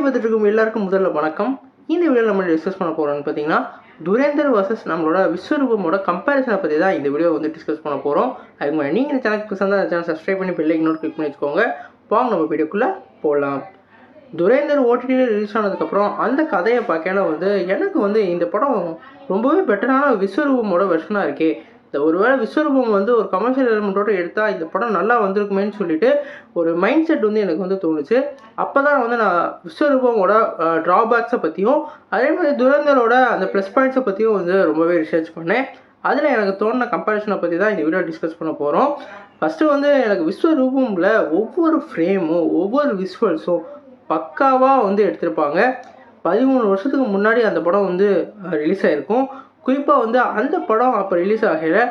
பார்த்துட்டு இருக்கும் எல்லாருக்கும் முதல்ல வணக்கம். இந்த வீடியோவில் நம்ம டிஸ்கஸ் பண்ண போகிறோம்னு பார்த்தீங்கன்னா, துரேந்தர் வர்சஸ் நம்மளோட விஸ்வரூபமோட கம்பேரிசனை பற்றி தான் இந்த வீடியோ வந்து டிஸ்கஸ் பண்ண போகிறோம். அதுக்கு முன்னாடி நீங்கள் இந்த சேனலுக்கு சேனல் சப்ஸ்கிரைப் பண்ணி பெல் ஐக்கன் கிளிக் பண்ணி வச்சுக்கோங்க. வாங்க நம்ம வீடியோக்குள்ளே போகலாம். துரேந்தர் ஓடிடியில் ரிலீஸ் ஆனதுக்கப்புறம் அந்த கதையை பார்க்கல வந்து எனக்கு வந்து இந்த படம் ரொம்பவே பெட்டரான விஸ்வரூபமோட வெர்ஷனாக இருக்கே. இந்த ஒருவேளை விஸ்வரூபம் வந்து ஒரு கமர்ஷியல் எலிமெண்ட்டோடு எடுத்தால் இந்த படம் நல்லா வந்திருக்குமேன்னு சொல்லிட்டு ஒரு மைண்ட் செட் வந்து எனக்கு வந்து தோணுச்சு. அப்போ தான் வந்து நான் விஸ்வரூபமோட ட்ராபேக்ஸை பற்றியும் அதே மாதிரி துரேந்தரோட அந்த ப்ளஸ் பாயிண்ட்ஸை பற்றியும் வந்து ரொம்பவே ரிசர்ச் பண்ணேன். அதில் எனக்கு தோணுன கம்பேரிசனை பற்றி தான் இந்த வீடியோ டிஸ்கஸ் பண்ண போகிறோம். ஃபஸ்ட்டு வந்து எனக்கு விஸ்வரூபமில் ஒவ்வொரு ஃப்ரேமும் ஒவ்வொரு விஸ்வல்ஸும் பக்காவாக வந்து எடுத்திருப்பாங்க. 13 வருஷத்துக்கு முன்னாடி அந்த படம் வந்து ரிலீஸ் ஆகிருக்கும். குறிப்பாக வந்து அந்த படம் அப்போ ரிலீஸ் ஆகையில்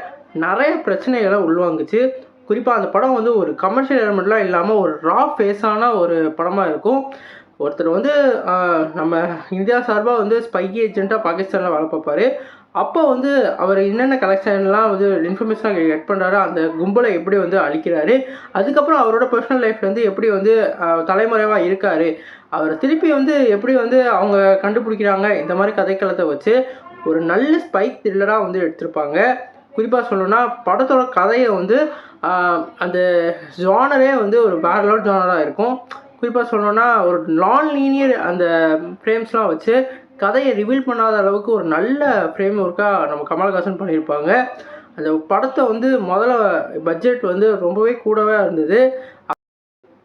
நிறைய பிரச்சனைகளை உள்வாங்குச்சு. குறிப்பாக அந்த படம் வந்து ஒரு கமர்ஷியல் எலிமெண்ட்லாம் இல்லாமல் ஒரு ரா ஃபேஸான ஒரு படமாக இருக்கும். ஒருத்தர் வந்து நம்ம இந்தியா சார்பாக வந்து ஸ்பை ஏஜெண்ட்டாக பாகிஸ்தானில் வேலை பார்ப்பார். அப்போ வந்து அவர் என்னென்ன கலெக்ஷன்லாம் வந்து இன்ஃபர்மேஷனாக கெட் பண்ணுறாரு, அந்த கும்பலை எப்படி வந்து அழிக்கிறாரு, அதுக்கப்புறம் அவரோட பர்சனல் லைஃப் வந்து எப்படி வந்து தலைமுறைவாக இருக்கார், அவரை திருப்பி வந்து எப்படி வந்து அவங்க கண்டுபிடிக்கிறாங்க, இந்த மாதிரி கதைக்களத்தை வச்சு ஒரு நல்ல ஸ்பை த்ரில்லராக வந்து எடுத்திருப்பாங்க. குறிப்பாக சொல்லணும்னா படத்தோட கதையை வந்து அந்த ஜானரே வந்து ஒரு வேற லெவல் ஜானராக இருக்கும். குறிப்பாக சொல்லணும்னா ஒரு நான் லீனியர் அந்த ஃப்ரேம்ஸ்லாம் வச்சு கதையை ரிவீல் பண்ணாத அளவுக்கு ஒரு நல்ல ஃப்ரேம் ஒர்க்காக நம்ம கமல்ஹாசன் பண்ணியிருப்பாங்க. அந்த படத்தை வந்து முதல்ல பட்ஜெட் வந்து ரொம்பவே கூடவே இருந்தது.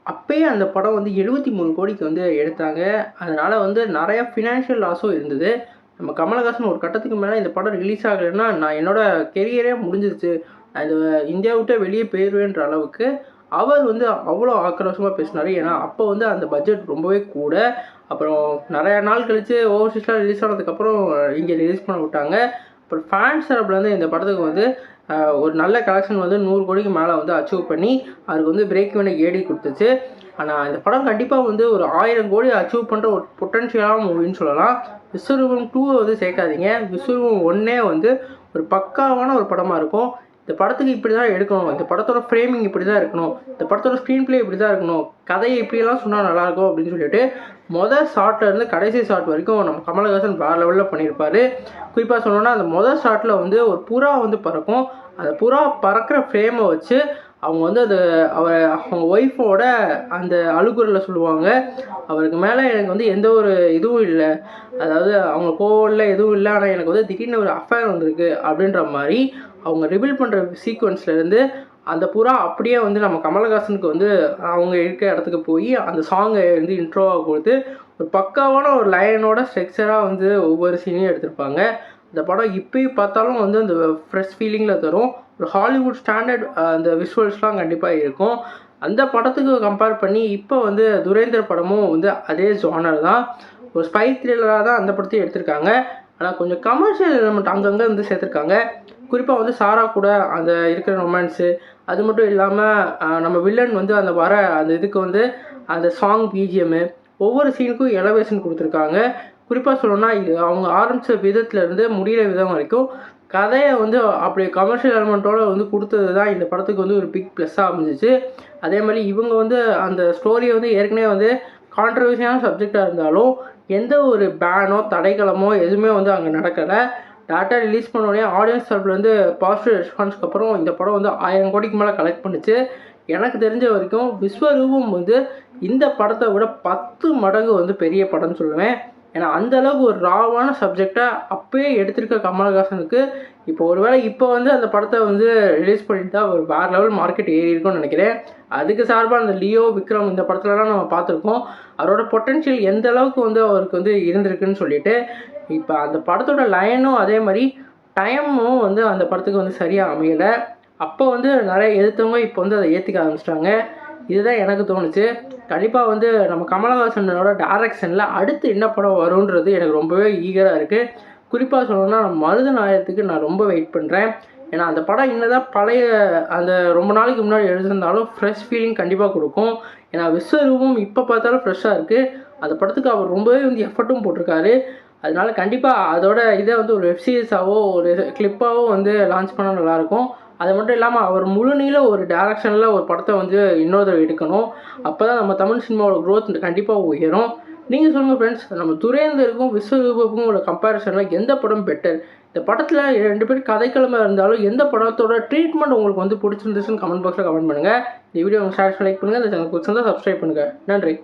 அப்போயே அந்த படம் வந்து 73 கோடிக்கு வந்து எடுத்தாங்க. அதனால் வந்து நிறையா ஃபினான்ஷியல் லாஸும் இருந்தது. நம்ம கமல்ஹாசன் ஒரு கட்டத்துக்கு மேலே இந்த படம் ரிலீஸ் ஆகலைன்னா நான் என்னோடய கெரியரே முடிஞ்சிருச்சு, நான் இந்த இந்தியா விட்டு வெளியே போயிடுவேன்ற அளவுக்கு அவர் வந்து அவ்வளோ ஆக்ரோஷமாக பேசினார். ஏன்னா அப்போ வந்து அந்த பட்ஜெட் ரொம்பவே கூட. அப்புறம் நிறையா நாள் கழித்து ஓவர்சீஸ்லாம் ரிலீஸ் ஆனதுக்கப்புறம் இங்கே ரிலீஸ் பண்ண விட்டாங்க. அப்புறம் ஃபேன்ஸ் தரப்புலேருந்து இந்த படத்துக்கு வந்து ஒரு நல்ல கலெக்ஷன் வந்து 100 கோடிக்கு மேலே வந்து அச்சீவ் பண்ணி அதுக்கு வந்து பிரேக் ஈவனை ஏடி கொடுத்துச்சு. ஆனால் இந்த படம் கண்டிப்பாக வந்து ஒரு 1000 கோடி அச்சீவ் பண்ணுற ஒரு பொட்டன்ஷியலான மூவின்னு சொல்லலாம். விஸ்வரூபம் 2 வந்து சேர்க்காதீங்க. விஸ்வரூபம் 1 வந்து ஒரு பக்காவான ஒரு படமாக இருக்கும். இந்த படத்துக்கு இப்படி தான் எடுக்கணும், இந்த படத்தோட ஃப்ரேமிங் இப்படி தான் இருக்கணும், இந்த படத்தோட ஸ்க்ரீன் பிளே இப்படி தான் இருக்கணும், கதையை இப்படியெல்லாம் சொன்னால் நல்லாயிருக்கும் அப்படின்னு சொல்லிட்டு மொதல் ஷார்ட்லேருந்து கடைசி ஷார்ட் வரைக்கும் நம்ம கமல்ஹாசன் வேறு லெவலில் பண்ணியிருப்பார். குறிப்பாக சொல்லணும்னா அந்த மொதல் ஷார்ட்டில் வந்து ஒரு புறா வந்து பறக்கும். அந்த புறா பறக்கிற ஃப்ரேமை வச்சு அவங்க வந்து அது அவங்க ஒய்ஃபோட அந்த அழுகுறல சொல்லுவாங்க, அவருக்கு மேலே எனக்கு வந்து எந்த ஒரு இதுவும் இல்லை, அதாவது அவங்க கோவலில் எதுவும் இல்லை, ஆனால் எனக்கு வந்து திடீர்னு ஒரு அஃபேர் வந்திருக்கு அப்படின்ற மாதிரி அவங்க ரிவீல் பண்ணுற சீக்வன்ஸ்லேருந்து அந்த புறா அப்படியே வந்து நம்ம கமல்ஹாசனுக்கு வந்து அவங்க இருக்க இடத்துக்கு போய் அந்த சாங்கை வந்து இன்ட்ரோவாக கொடுத்து ஒரு பக்காவான ஒரு லைனோட ஸ்ட்ரக்சராக வந்து ஒவ்வொரு சீனையும் எடுத்திருப்பாங்க. இந்த படம் இப்போயும் பார்த்தாலும் வந்து அந்த ஃப்ரெஷ் ஃபீலிங்கில் தரும். ஒரு ஹாலிவுட் ஸ்டாண்டர்ட் அந்த விஷுவல்ஸ்லாம் கண்டிப்பாக இருக்கும். அந்த படத்துக்கு கம்பேர் பண்ணி இப்போ வந்து துரேந்தர் படமும் வந்து அதே ஜானர் தான், ஒரு ஸ்பை த்ரில்லராக தான் அந்த படத்தையும் எடுத்திருக்காங்க. ஆனால் கொஞ்சம் கமர்ஷியல் எலிமெண்ட் அங்கங்கே வந்து சேர்த்துருக்காங்க. குறிப்பாக வந்து சாரா கூட அந்த இருக்கிற ரொமான்ஸு, அது மட்டும் இல்லாமல் நம்ம வில்லன் வந்து அந்த வர அந்த இதுக்கு வந்து அந்த சாங் பிஜிஎம்மு ஒவ்வொரு சீனுக்கும் எலவேஷன் கொடுத்துருக்காங்க. குறிப்பாக சொல்லணும்னா இது அவங்க ஆரம்பித்த விதத்துலேருந்து முடிகிற விதம் வரைக்கும் கதையை வந்து அப்படி கமர்ஷியல் எலிமெண்ட்டோடு வந்து கொடுத்தது தான் இந்த படத்துக்கு வந்து ஒரு பிக் ப்ளஸ்ஸாக அமைஞ்சிச்சு. அதே மாதிரி இவங்க வந்து அந்த ஸ்டோரியை வந்து ஏற்கனவே வந்து கான்ட்ரவர்சியான சப்ஜெக்டாக இருந்தாலும் எந்த ஒரு பேனோ தடைகளமோ எதுவுமே வந்து அங்கே நடக்கலை. டேரெக்டாக ரிலீஸ் பண்ணோடனே ஆடியன்ஸ் தரப்புலேருந்து பாசிட்டிவ் ரெஸ்பான்ஸ்க்கு அப்புறம் இந்த படம் வந்து 1000 கோடிக்கு மேலே கலெக்ட் பண்ணிச்சு. எனக்கு தெரிஞ்ச வரைக்கும் விஸ்வரூபம் வந்து இந்த படத்தை விட 10 மடங்கு வந்து பெரிய படம்னு சொல்லுவேன். ஏன்னா அந்தளவுக்கு ஒரு ராவான சப்ஜெக்டை அப்போயே எடுத்திருக்க கமல்ஹாசனுக்கு இப்போ ஒருவேளை இப்போ வந்து அந்த படத்தை வந்து ரிலீஸ் பண்ணிட்டு தான் ஒரு வேறு லெவல் மார்க்கெட் ஏறி இருக்கும்னு நினைக்கிறேன். அதுக்கு சார்பாக அந்த லியோ விக்ரம் இந்த படத்துலலாம் நம்ம பார்த்துருக்கோம் அவரோட பொட்டன்ஷியல் எந்த அளவுக்கு வந்து அவருக்கு வந்து இருந்திருக்குன்னு சொல்லிட்டு. இப்போ அந்த படத்தோட லைனும் அதே மாதிரி டைமும் வந்து அந்த படத்துக்கு வந்து சரியாக அமையலை. அப்போ வந்து நிறைய எதிர்த்தவங்க இப்போ வந்து அதை ஏற்றிக்க ஆரம்பிச்சிட்டாங்க. இதுதான் எனக்கு தோணுச்சு. கண்டிப்பாக வந்து நம்ம கமல்ஹாசனோட டைரக்ஷனில் அடுத்து என்ன படம் வரும்ன்றது எனக்கு ரொம்பவே ஈகராக இருக்குது. குறிப்பாக சொல்லணும்னா மருதன் ஆயிரத்துக்கு நான் ரொம்ப வெயிட் பண்ணுறேன். ஏன்னா அந்த படம் என்னதான் பழைய அந்த ரொம்ப நாளைக்கு முன்னாடி எழுதியிருந்தாலும் ஃப்ரெஷ் ஃபீலிங் கண்டிப்பாக கொடுக்கும். ஏன்னா விஸ்வரூபம் இப்போ பார்த்தாலும் ஃப்ரெஷ்ஷாக இருக்குது. அந்த படத்துக்கு அவர் ரொம்பவே வந்து எஃபர்ட்டும் போட்டிருக்காரு. அதனால கண்டிப்பாக அதோட இதை வந்து ஒரு வெப்சீரிஸாவோ ஒரு கிளிப்பாவோ வந்து லான்ச் பண்ணால் நல்லாயிருக்கும். அது மட்டும் இல்லாமல் அவர் முழு நீள ஒரு டைரக்ஷனில் ஒரு படத்தை வந்து இன்னொரு எடுக்கணும். அப்போ தான் நம்ம தமிழ் சினிமாவோட க்ரோத் கண்டிப்பாக உயரும். நீங்கள் சொல்லுங்கள் ஃப்ரெண்ட்ஸ், நம்ம துரேந்தருக்கும் விஸ்வரூபக்கும் உள்ள கம்பேரிசனில் எந்த படம் பெட்டர்? இந்த படத்தில் 2 பேர் கதைக்கிழமை இருந்தாலும் எந்த படத்தோட ட்ரீட்மெண்ட் உங்களுக்கு வந்து பிடிச்சிருந்துச்சுன்னு கமெண்ட் பாக்ஸில் கமெண்ட் பண்ணுங்கள். இந்த வீடியோ உங்களுக்கு ஷேர் லைக் பண்ணுங்கள். இந்த சேனல் பிடிச்சிருந்தா சப்ஸ்கிரைப் பண்ணுங்கள். நன்றி.